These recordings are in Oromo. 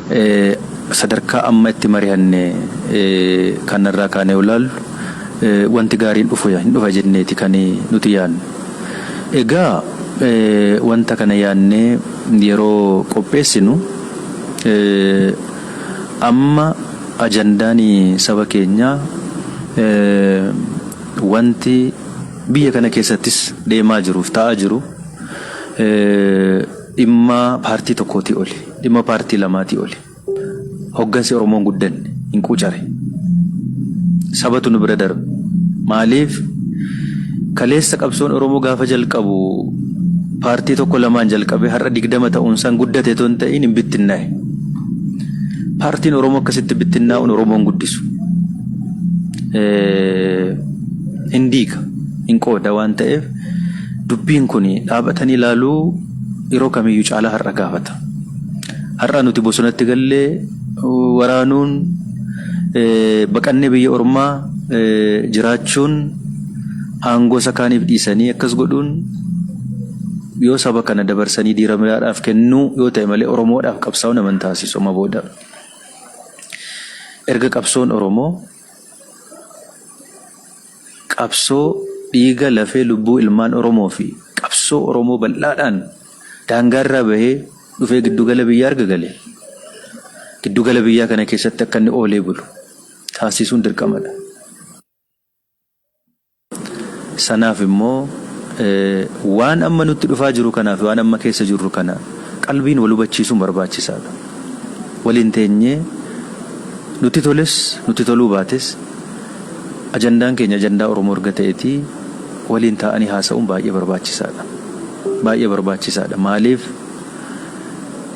sadarkaa amma itti mari'anne kanarraa kaanee ulaallu wanti gaariin hin dhufa jenneeti kan nuti yaadnu. Egaa wanta kana yaadnee yeroo qopheessinu amma ajandaan saba keenyaa wanti biyya kana keessattis deemaa jiruuf ta'aa jiru dhimma paartii tokkootii oli, dhimma paartii lamaatii oli. Hoggansi Oromoon guddanne hin quucare. Sabatu nu bira darbe. Maaliif kaleessa qabsoon Oromoo gaafa jalqabu paartii tokko lamaan jalqabe har'a 20 ta'uun san guddate ton ta'in hin bittinnaa'e. Paartiin Oromoo akkasitti bittinnaa'uun Oromoon guddisu. Hin diiga, hin qooda waan ta'eef dubbiin kun dhaabatanii ilaaluu yeroo kamiyyuu caalaa har'a gaafata. Har'a nuti bosonatti gallee waraanuun baqannee biyya ormaa jiraachuun aangoo sakaaniif dhiisanii akkas godhuun yoo saba kana dabarsanii diiramaadhaaf kennuu yoo ta'e malee Oromoodhaaf qabsaa'uu nama hin taasisu amma booda. Erga qabsoon Oromoo qabsoo dhiiga lafee lubbuu ilmaan Oromoo fi qabsoo Oromoo bal'aadhaan daangaarraa bahee dhufee giddugala biyyaa arga galee giddugala biyyaa kana keessatti akka inni oolee bulu taasisuun dirqamadha. Sanaaf immoo waan amma nutti dhufaa jiru kanaaf waan amma keessa jirru kana qalbiin wal hubachiisuun barbaachisaadha. Waliin teenyee nuti toles nuti toluu baates ajandaan keenya ajandaa Oromoo erga ta'eetii waliin taa'anii haasa'uun baay'ee barbaachisaadha. Baay'ee barbaachisaadha. Maaliif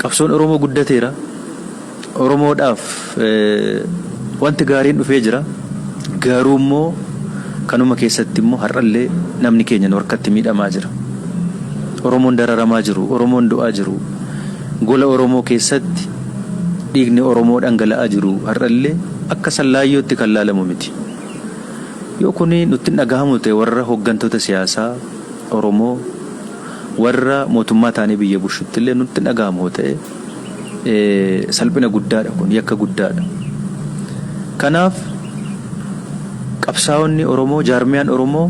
qabsoon Oromoo guddateera. Oromoodhaaf wanti gaariin dhufee jira. Garuu immoo kanuma keessatti immoo har'allee namni keenya harkatti miidhamaa jira. Oromoon dararamaa jiru, Oromoon du'aa jiru. Gola Oromoo keessatti dhiigni Oromoo dhangala'aa jiru har'allee akka sallaayyootti kan laalamu miti. Yoo kuni nutti dhagahamu ta'e warra hooggantoota siyaasaa Oromoo warra mootummaa taanee biyya bushutti illee nutti dhagahamu ta'e salphina guddaadha kun yakka guddaadha. Kanaaf qabsaa'onni Oromoo jaarmiyaan Oromoo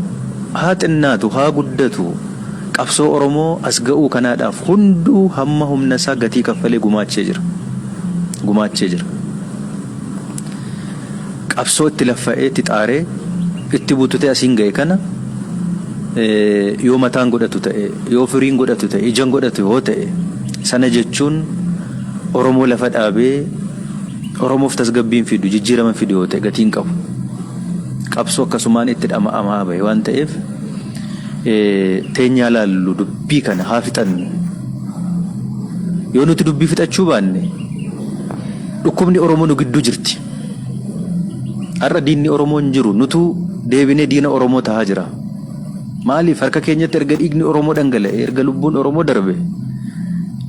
haa xinnaatu haa guddatu qabsoo Oromoo as ga'uu kanaadhaaf hunduu hamma humna isaa gatii kaffalee gumaachee jira. Qabsoo itti laffa'ee itti xaaree itti bututee asiin ga'e kana yoo mataan godhatu ta'e yoo firiin godhatu ta'e ijaan godhatu yoo ta'e sana jechuun Oromoo lafa dhaabee Oromoof tasgabbiin fidu jijjiirama fidu yoo ta'e gatiin qabu. Qabsoo akkasumaan itti dhama'amaa bahe waan ta'eef teenyaa laallu dubbii kana haa fixannu. Yoo nuti dubbii fixachuu baanne dhukkubni Oromoo nu gidduu jirti. Har'a diinni Oromoo hin jiru nutu deebinee diina Oromoo tahaa jira. Maaliif harka keenyatti erga dhiigni Oromoo dhangala'e erga lubbuun Oromoo darbe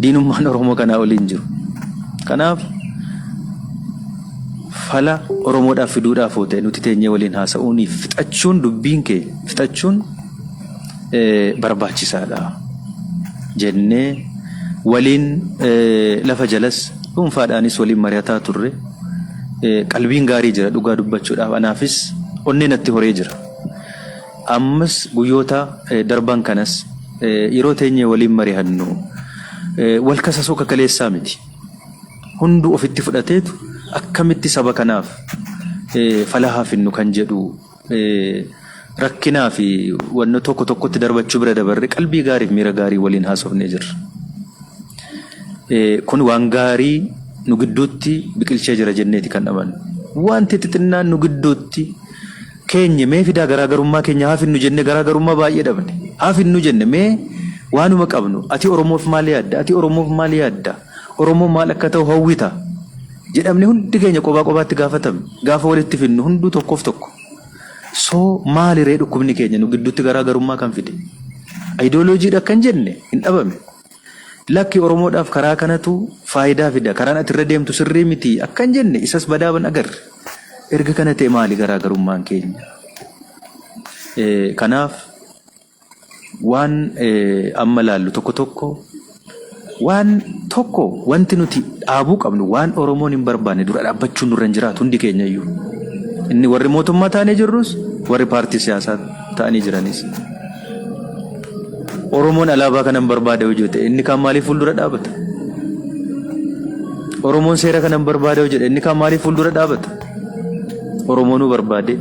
diinummaan Oromoo kanaa oliin jiru. Kanaaf fala Oromoodhaaf fiduudhaaf yoo ta'e nuti teenyee waliin haasa'uun fixachuun dubbiin kee fixachuun barbaachisaadha jennee waliin lafa jalas dhuunfaadhaanis waliin mari'ataa turre. Qalbiin gaarii jira dhugaa dubbachuudhaaf anaafis onnee natti horee jira. Ammas guyyoota darban kanas yeroo teenyee waliin mari'annu wal kasasoo kakaleessaa miti. Hunduu ofitti fudhateetu akkamitti saba kanaaf falahaa finnu kan jedhu rakkinaa fi wanna tokko tokkotti darbachuu bira dabarre qalbii gaariif miira gaarii waliin haasofnee jirra. Kun waan gaarii nu gidduutti biqilchee jira jenneeti kan dhaban. Wanti xixinnaan nu gidduutti keenya mee fidaa garaagarummaa keenya haafinnu jenne garaagarummaa baay'ee dhabne. Haafinnu jenne mee waanuma qabnu ati Oromoof maal yaadda? Ati Oromoof maal yaadda? Oromoon maal akka ta'u hawwita? Jedhamne hundi keenya kophaa kophaatti gaafatamne. Gaafa walitti finnu hunduu tokkoof tokko. Soo maaliree dhukkubni keenya nu gidduutti garaagarummaa kan fide? Ayidooloojiidha kan jenne hin dhabame. Lakki Oromoodhaaf karaa kanatu faayidaa fida. Karaan ati irra deemtu sirrii miti akkan jenne isas badaaban agarre. Erga kana ta'e maali garaagarummaan keenya? Kanaaf waan amma laallu tokko tokko waan tokko wanti nuti dhaabuu qabnu waan Oromoon hin barbaanne dura dhaabbachuu nurra hin jiraatu hundi keenya iyyuu. Inni warri mootummaa ta'anii jirrus warri paartii siyaasaa ta'anii jiranis. Oromoon alaabaa kanan barbaade hojii ta'e inni kan maaliif fuuldura dhaabata? Oromoon seera kanan barbaade hojii inni kan maaliif fuuldura dhaabata? Oromoonuu barbaade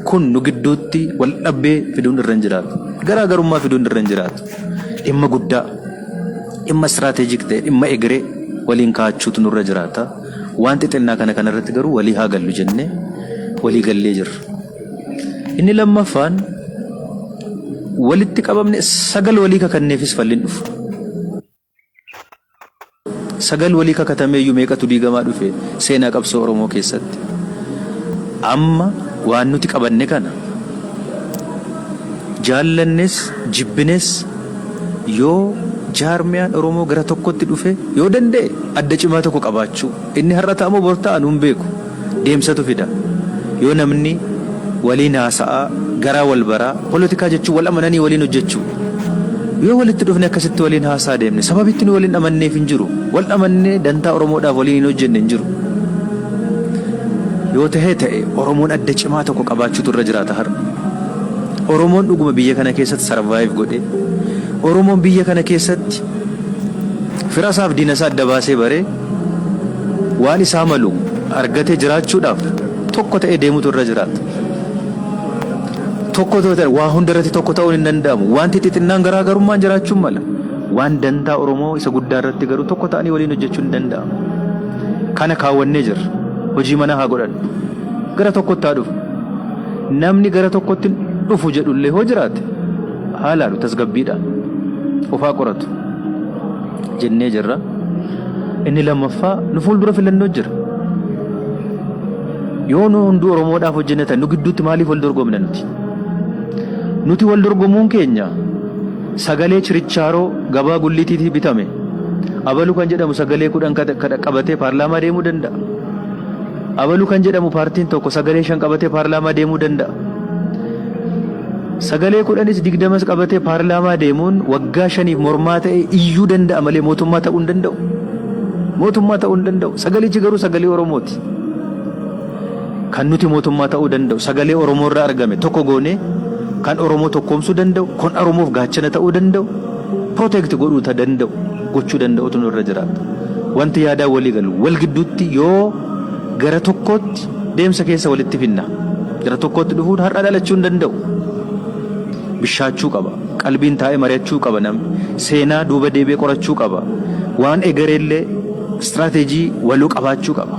kun nu gidduutti wal dhabbee fiduun irra hin jiraatu. Garaagarummaa fiduun irra hin jiraatu. Dhimma guddaa, dhimma istiraatejik ta'e, dhimma egeree waliin kaachuutu nurra jiraata. Waan xixinnaa kanarratti garuu walii haa gallu jennee walii gallee jirra. Inni lammaffaan walitti qabamne sagal walii kakanneefis falliin dhufu. Sagal walii kakatameeyyuu meeqatu diigamaa dhufe seenaa qabsoo Oromoo keessatti. Amma waan nuti qabanne kana jaallannes jibbines yoo jaarmiyaan Oromoo gara tokkotti dhufe yoo danda'e adda cimaa tokko qabaachuu inni har'a ta'amoo bor ta'an hin beeku deemsatu fida. Yoo namni waliin haasa'aa garaa wal baraa poolitikaa jechuun wal amananii waliin hojjechuu yoo walitti dhufne akkasitti waliin haasaa deemne sababitti nu waliin amanneef hin jiru wal amannee dantaa Oromoodhaaf waliin hin hojjenne hin jiru. Yoo ta'e Oromoon adda cimaa tokko qabaachuutu irra jiraata har'a. Oromoon dhuguma biyya kana keessatti sarvaayiv godhe Oromoon biyya kana keessatti firasaaf diinasaa adda baasee baree waan isaa malu argatee jiraachuudhaaf tokko ta'ee deemutu irra jiraata. Tokko ta'e waa hundarratti tokko ta'uun hin danda'amu. Wanti xixinnaan garaagarummaan jiraachuun mala. Waan dantaa Oromoo isa guddaa irratti garuu tokko ta'anii waliin hojjechuun hin danda'amu. Kana kaawwannee jirra. Hojii mana haa godhan. Gara tokkotti haa dhufu. Namni gara tokkotti dhufu jedhullee hoo jiraate haalaalu tasgabbiidhaan ofaa qoratu jennee jirra. Inni lammaffaa nu fuuldura filannoo jira. Yoo nu hunduu Oromoodhaaf hojjenne ta'e nu gidduutti maaliif wal dorgomna nuti? Nuti wal dorgomuun keenya sagalee chirichaaroo gabaa gulliitiitii bitame abalu kan jedhamu sagalee 10 qabatee paarlaamaa deemuu danda'a. Abalu kan jedhamu paartiin tokko sagalee 5 qabatee paarlaamaa deemuu danda'a. Sagalee 10s 20s qabatee paarlaamaa deemuun waggaa 5f mormaa ta'e iyyuu danda'a malee mootummaa ta'uu hin danda'u. Mootummaa ta'uu hin danda'u. Sagalichi garuu sagalee Oromooti. Kan nuti mootummaa ta'uu danda'u sagalee Oromoo irraa argame tokko goone kan Oromoo tokkoomsuu danda'u kan Oromoof gaachana ta'uu danda'u protect godhuu danda'u gochuu danda'utu nurra jiraata. Wanti yaadaa walii galu wal gidduutti yoo gara tokkotti deemsa keessa walitti finna gara tokkotti dhufuun har'a dhalachuu hin danda'u. Bishaachuu qaba. Qalbiin taa'ee mari'achuu qaba namni. Seenaa duuba deebi'ee qorachuu qaba. Waan egereellee istiraatejii waluu qabaachuu qaba.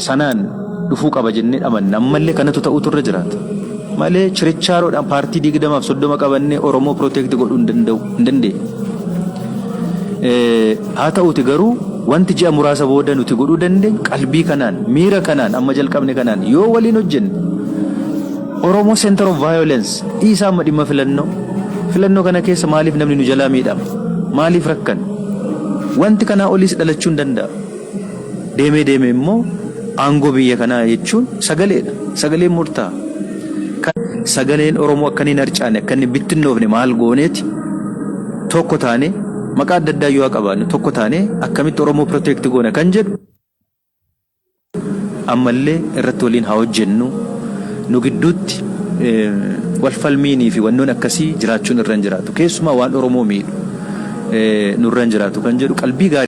Sanaan dhufuu qaba jennee amanna. Ammallee kanatu ta'utu irra jiraata. Malee chirichaaroodhaan paartii 20f 30 qabannee Oromoo protect godhuu hin dandeenye. Haa ta'uti garuu wanti ji'a muraasa booda nuti godhuu dandeenyu qalbii kanaan miira kanaan amma jalqabne kanaan yoo waliin hojjenne Oromoo center of violence isaa amma dhimma filannoo kana keessa maaliif namni nu jalaa miidhama? Maaliif rakkan? Wanti kanaa olis dhalachuu hin danda'a. Deemee immoo aangoo biyya kanaa jechuun sagaleedha. Sagaleen murtaa'a. Sagaleen Oromoo akkaniin harcaane akkaniin bittinnoofne maal gooneeti tokko taane maqaa adda addaa yoo qabaanne tokko taane akkamitti Oromoo protect goona kan jedhu ammallee irratti waliin haa hojjennu. Nu gidduutti wal falmiinii fi wannoon akkasii jiraachuun irra hin jiraatu. Keessumaa waan Oromoo miidhu nurra hin jiraatu kan jedhu qalbii gaarii